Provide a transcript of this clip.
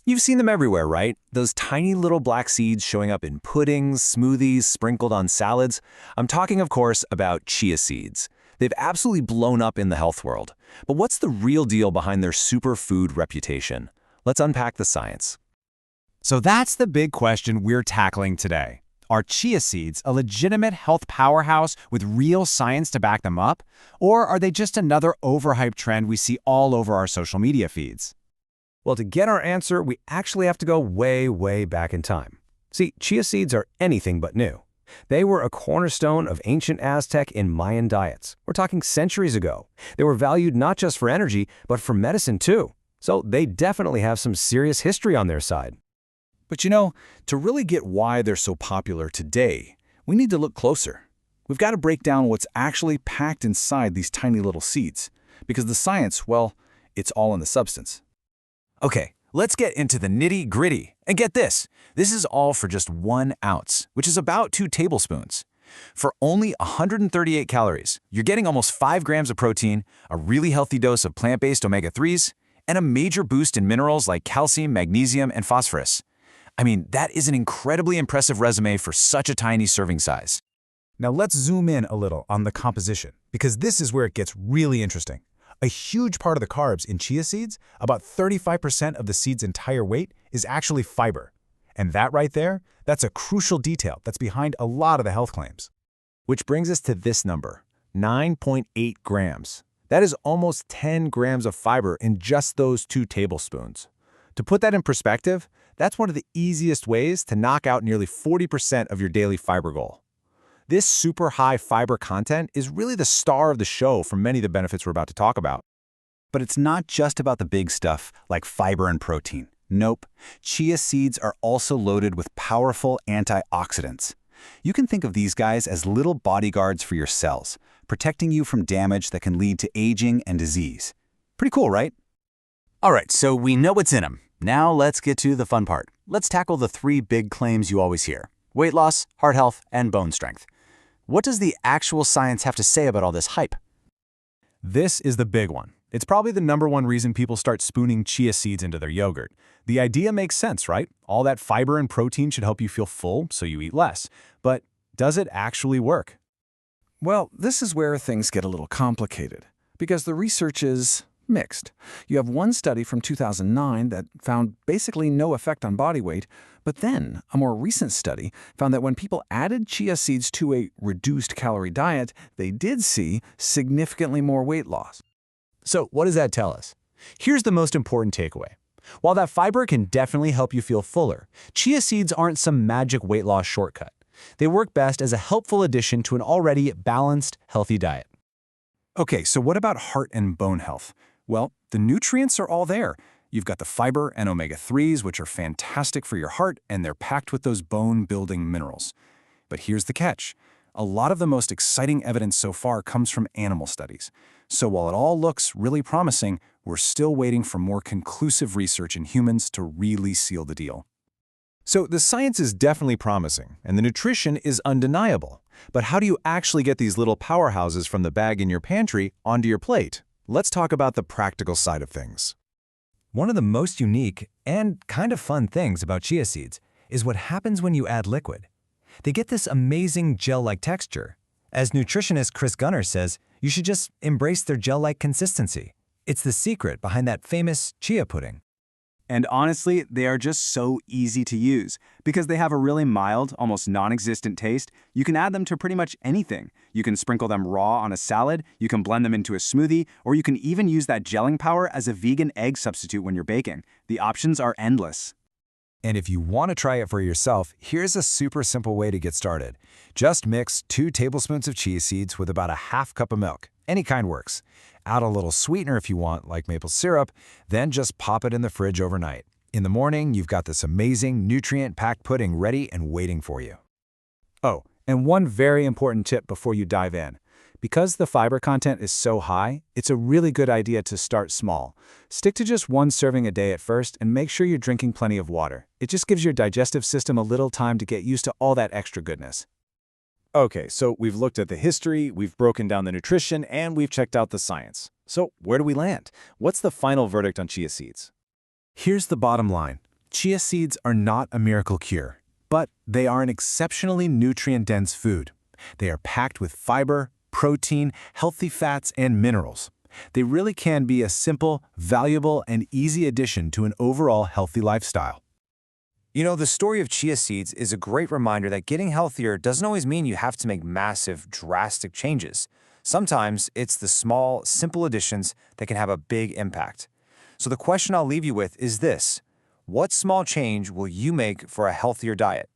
You've seen them everywhere, right? Those tiny little black seeds showing up in puddings, smoothies, sprinkled on salads. I'm talking, of course, about chia seeds. They've absolutely blown up in the health world. But what's the real deal behind their superfood reputation? Let's unpack the science. So that's the big question we're tackling today. Are chia seeds a legitimate health powerhouse with real science to back them up? Or are they just another overhyped trend we see all over our social media feeds? Well, to get our answer, we actually have to go way, way back in time. See, chia seeds are anything but new. They were a cornerstone of ancient Aztec and Mayan diets. We're talking centuries ago. They were valued not just for energy, but for medicine too. So they definitely have some serious history on their side. But to really get why they're so popular today, we need to look closer. We've got to break down what's actually packed inside these tiny little seeds. Because the science, well, it's all in the substance. Okay, let's get into the nitty-gritty. And get this, this is all for just 1 ounce, which is about 2 tablespoons. For only 138 calories, you're getting almost 5 grams of protein, a really healthy dose of plant-based omega-3s, and a major boost in minerals like calcium, magnesium, and phosphorus. I mean, that is an incredibly impressive resume for such a tiny serving size. Now let's zoom in a little on the composition, because this is where it gets really interesting. A huge part of the carbs in chia seeds, about 35% of the seed's entire weight, is actually fiber. And that right there, that's a crucial detail that's behind a lot of the health claims. Which brings us to this number, 9.8 grams. That is almost 10 grams of fiber in just those 2 tablespoons. To put that in perspective, that's one of the easiest ways to knock out nearly 40% of your daily fiber goal. This super high fiber content is really the star of the show for many of the benefits we're about to talk about. But it's not just about the big stuff like fiber and protein. Nope. Chia seeds are also loaded with powerful antioxidants. You can think of these guys as little bodyguards for your cells, protecting you from damage that can lead to aging and disease. Pretty cool, right? All right, so we know what's in them. Now let's get to the fun part. Let's tackle the 3 big claims you always hear: weight loss, heart health, and bone strength. What does the actual science have to say about all this hype? This is the big one. It's probably the #1 reason people start spooning chia seeds into their yogurt. The idea makes sense, right? All that fiber and protein should help you feel full, so you eat less. But does it actually work? Well, this is where things get a little complicated, because the research is mixed. You have one study from 2009 that found basically no effect on body weight, but then a more recent study found that when people added chia seeds to a reduced calorie diet, they did see significantly more weight loss. So what does that tell us? Here's the most important takeaway. While that fiber can definitely help you feel fuller, chia seeds aren't some magic weight loss shortcut. They work best as a helpful addition to an already balanced, healthy diet. Okay, so what about heart and bone health? Well, the nutrients are all there. You've got the fiber and omega-3s, which are fantastic for your heart, and they're packed with those bone-building minerals. But here's the catch. A lot of the most exciting evidence so far comes from animal studies. So while it all looks really promising, we're still waiting for more conclusive research in humans to really seal the deal. So the science is definitely promising, and the nutrition is undeniable. But how do you actually get these little powerhouses from the bag in your pantry onto your plate? Let's talk about the practical side of things. One of the most unique and kind of fun things about chia seeds is what happens when you add liquid. They get this amazing gel-like texture. As nutritionist Chris Gunner says, you should just embrace their gel-like consistency. It's the secret behind that famous chia pudding. And honestly, they are just so easy to use. Because they have a really mild, almost non-existent taste, you can add them to pretty much anything. You can sprinkle them raw on a salad, you can blend them into a smoothie, or you can even use that gelling power as a vegan egg substitute when you're baking. The options are endless. And if you want to try it for yourself, here's a super simple way to get started. Just mix 2 tablespoons of chia seeds with about a half cup of milk. Any kind works. Add a little sweetener if you want, like maple syrup, then just pop it in the fridge overnight. In the morning, you've got this amazing, nutrient-packed pudding ready and waiting for you. Oh, and one very important tip before you dive in. Because the fiber content is so high, it's a really good idea to start small. Stick to just 1 serving a day at first and make sure you're drinking plenty of water. It just gives your digestive system a little time to get used to all that extra goodness. Okay, so we've looked at the history, we've broken down the nutrition, and we've checked out the science. So where do we land? What's the final verdict on chia seeds? Here's the bottom line. Chia seeds are not a miracle cure, but they are an exceptionally nutrient-dense food. They are packed with fiber, protein, healthy fats, and minerals. They really can be a simple, valuable, and easy addition to an overall healthy lifestyle. You know, the story of chia seeds is a great reminder that getting healthier doesn't always mean you have to make massive, drastic changes. Sometimes it's the small, simple additions that can have a big impact. So the question I'll leave you with is this: what small change will you make for a healthier diet?